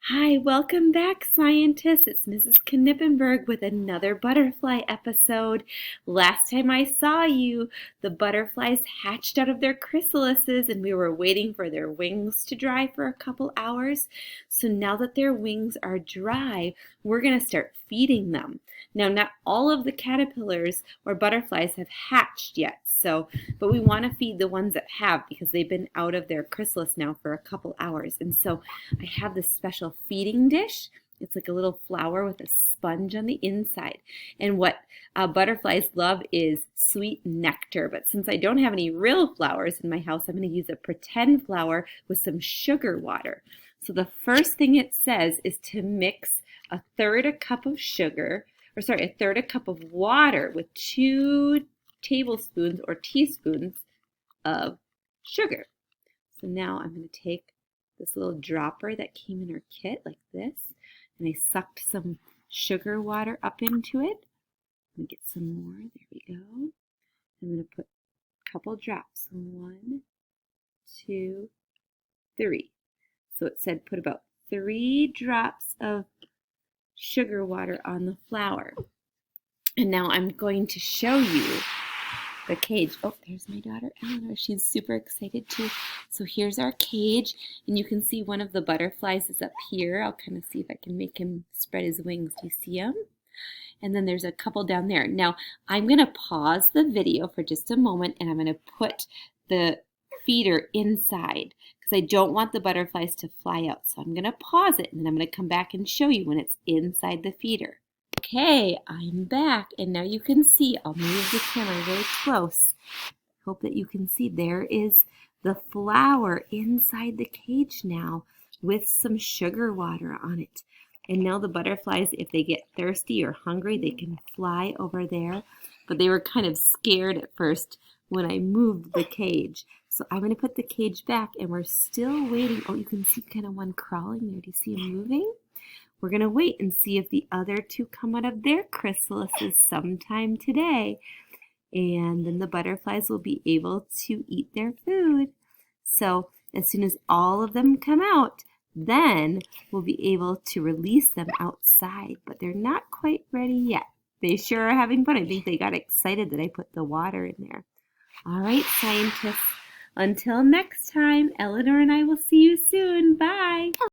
Hi, welcome back, scientists. It's Mrs. Knippenberg with another butterfly episode. Last time I saw you, the butterflies hatched out of their chrysalises and we were waiting for their wings to dry for a couple hours. So now that their wings are dry, we're going to start feeding them. Now, not all of the caterpillars or butterflies have hatched yet, but we want to feed the ones that have because they've been out of their chrysalis now for a couple hours. And so I have this special feeding dish. It's like a little flower with a sponge on the inside. And what butterflies love is sweet nectar. But since I don't have any real flowers in my house, I'm going to use a pretend flower with some sugar water. So the first thing it says is to mix a third a cup of water with 2 tablespoons or teaspoons of sugar. So now I'm going to take this little dropper that came in our kit like this, and I sucked some sugar water up into it. Let me get some more. There we go. I'm going to put a couple drops. 1, 2, 3. So it said put about 3 drops of sugar water on the flower. And now I'm going to show you the cage. Oh, there's my daughter Eleanor. She's super excited too. So here's our cage, and you can see one of the butterflies is up here. I'll kind of see if I can make him spread his wings. Do you see him? And then there's a couple down there. Now I'm going to pause the video for just a moment, and I'm going to put the feeder inside because I don't want the butterflies to fly out. So I'm going to pause it, and then I'm going to come back and show you when it's inside the feeder. Okay, I'm back, and now you can see, I'll move the camera really close. Hope that you can see there is the flower inside the cage now with some sugar water on it. And now the butterflies, if they get thirsty or hungry, they can fly over there. But they were kind of scared at first when I moved the cage. So I'm going to put the cage back, and we're still waiting. Oh, you can see kind of one crawling there. Do you see him moving? We're going to wait and see if the other 2 come out of their chrysalises sometime today. And then the butterflies will be able to eat their food. So as soon as all of them come out, then we'll be able to release them outside. But they're not quite ready yet. They sure are having fun. I think they got excited that I put the water in there. All right, scientists. Until next time, Eleanor and I will see you soon. Bye.